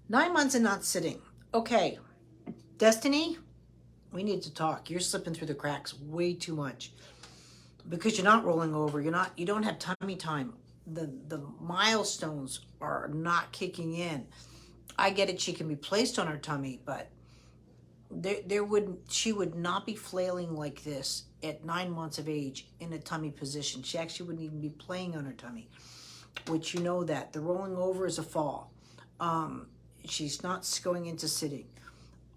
9 months and not sitting. Okay, Destiny, we need to talk. You're slipping through the cracks way too much because you're not rolling over. You don't have tummy time. The milestones are not kicking in. I get it. She can be placed on her tummy, but she would not be flailing like this at 9 months of age in a tummy position. She actually wouldn't even be playing on her tummy, which you know that the rolling over is a fall. She's not going into sitting.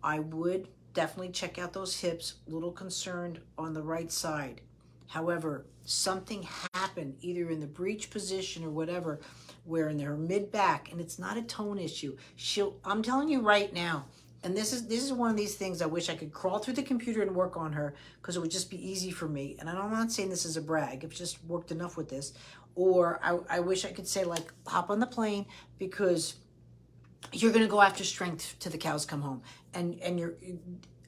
I would definitely check out those hips, a little concerned on the right side. However, something happened either in the breech position or whatever, where in her mid back, and it's not a tone issue. I'm telling you right now, and this is one of these things I wish I could crawl through the computer and work on her because it would just be easy for me. And I'm not saying this is a brag. I've just worked enough with this. Or I wish I could say like hop on the plane because you're going to go after strength till the cows come home. And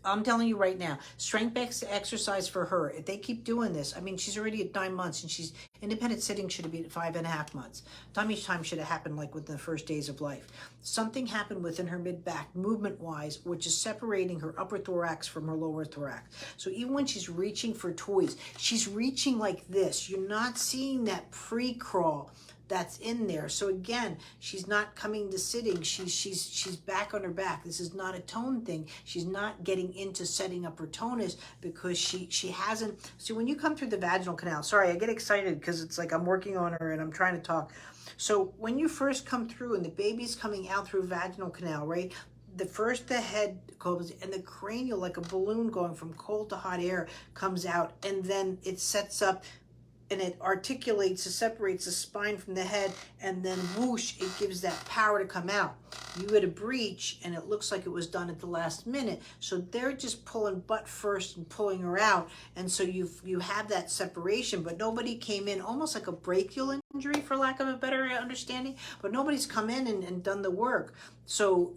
I'm telling you right now, strength exercise for her, if they keep doing this, I mean, she's already at 9 months and she's independent sitting should have been at 5.5 months. Tummy time should have happened like within the first days of life. Something happened within her mid back, movement wise, which is separating her upper thorax from her lower thorax. So even when she's reaching for toys, she's reaching like this. You're not seeing that pre-crawl that's in there. So again, she's not coming to sitting. She's back on her back. This is not a tone thing. She's not getting into setting up her tonus because she hasn't. So when you come through the vaginal canal, sorry, I get excited because it's like I'm working on her and I'm trying to talk. So when you first come through and the baby's coming out through vaginal canal, right? The head goes and the cranial, like a balloon going from cold to hot air, comes out, and then it sets up and it articulates, it separates the spine from the head, and then whoosh, it gives that power to come out. You had a breach, and it looks like it was done at the last minute. So they're just pulling butt first and pulling her out, and so you have that separation, but nobody came in, almost like a brachial injury, for lack of a better understanding, but nobody's come in and done the work. So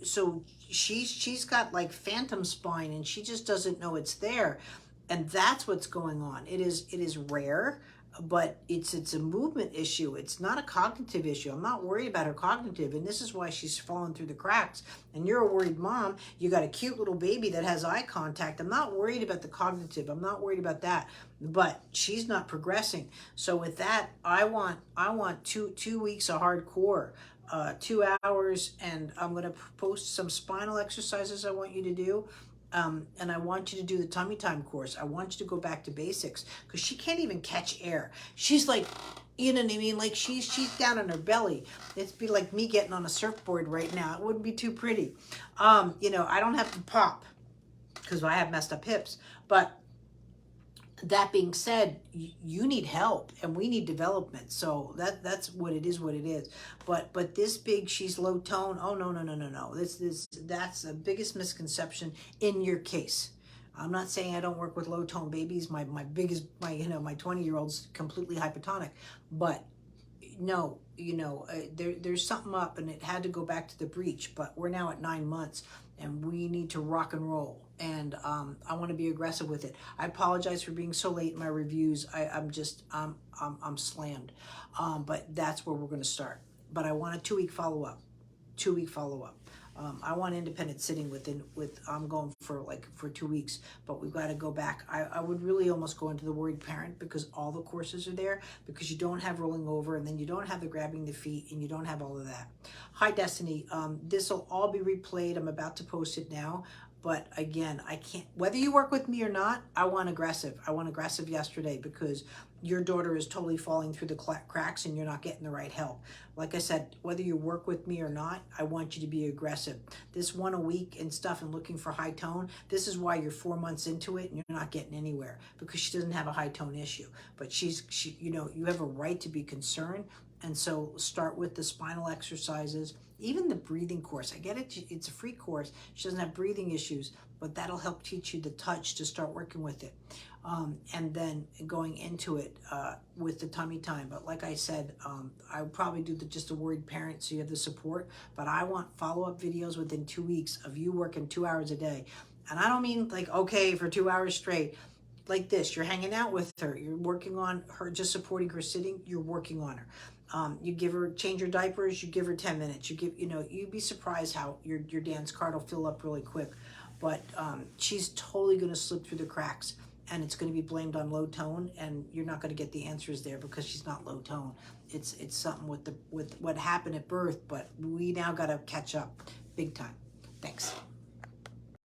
she's got like phantom spine, and she just doesn't know it's there. And that's what's going on. It is rare, but it's a movement issue. It's not a cognitive issue. I'm not worried about her cognitive, and this is why she's fallen through the cracks. And you're a worried mom. You got a cute little baby that has eye contact. I'm not worried about the cognitive. I'm not worried about that. But she's not progressing. So with that, I want 2 weeks of hardcore. 2 hours, and I'm going to post some spinal exercises I want you to do. And I want you to do the tummy time course. I want you to go back to basics because she can't even catch air. She's like, you know what I mean? Like she's down on her belly. It'd be like me getting on a surfboard right now. It wouldn't be too pretty. I don't have to pop because I have messed up hips. But that being said, you need help and we need development. So that's what it is. But this big, she's low tone. Oh no. That's the biggest misconception in your case. I'm not saying I don't work with low tone babies. My 20-year-old's completely hypotonic, but no, there's something up, and it had to go back to the breech. But we're now at 9 months, and we need to rock and roll. And I want to be aggressive with it. I apologize for being so late in my reviews. I'm slammed, but that's where we're going to start. But I want a 2-week follow-up. 2-week follow-up. I want independent sitting I'm going for 2 weeks, but we've got to go back. I would really almost go into the worried parent because all the courses are there, because you don't have rolling over, and then you don't have the grabbing the feet, and you don't have all of that. Hi, Destiny. This will all be replayed. I'm about to post it now. But again, I can't, whether you work with me or not, I want aggressive. I want aggressive yesterday because your daughter is totally falling through the cracks and you're not getting the right help. Like I said, whether you work with me or not, I want you to be aggressive. This 1 a week and stuff and looking for high tone, this is why you're 4 months into it and you're not getting anywhere, because she doesn't have a high tone issue. But you have a right to be concerned. And so start with the spinal exercises, even the breathing course. I get it, it's a free course. She doesn't have breathing issues, but that'll help teach you the touch to start working with it. And then going into it with the tummy time. But like I said, I would probably do just a worried parent so you have the support. But I want follow-up videos within 2 weeks of you working 2 hours a day. And I don't mean like, okay, for 2 hours straight. Like this, you're hanging out with her, you're working on her, just supporting her sitting, you're working on her. You give her, change her diapers, you give her 10 minutes. You give, you'd be surprised how your dance card will fill up really quick. But she's totally going to slip through the cracks, and it's going to be blamed on low tone, and you're not going to get the answers there because she's not low tone. It's something with what happened at birth, but we now got to catch up big time. Thanks.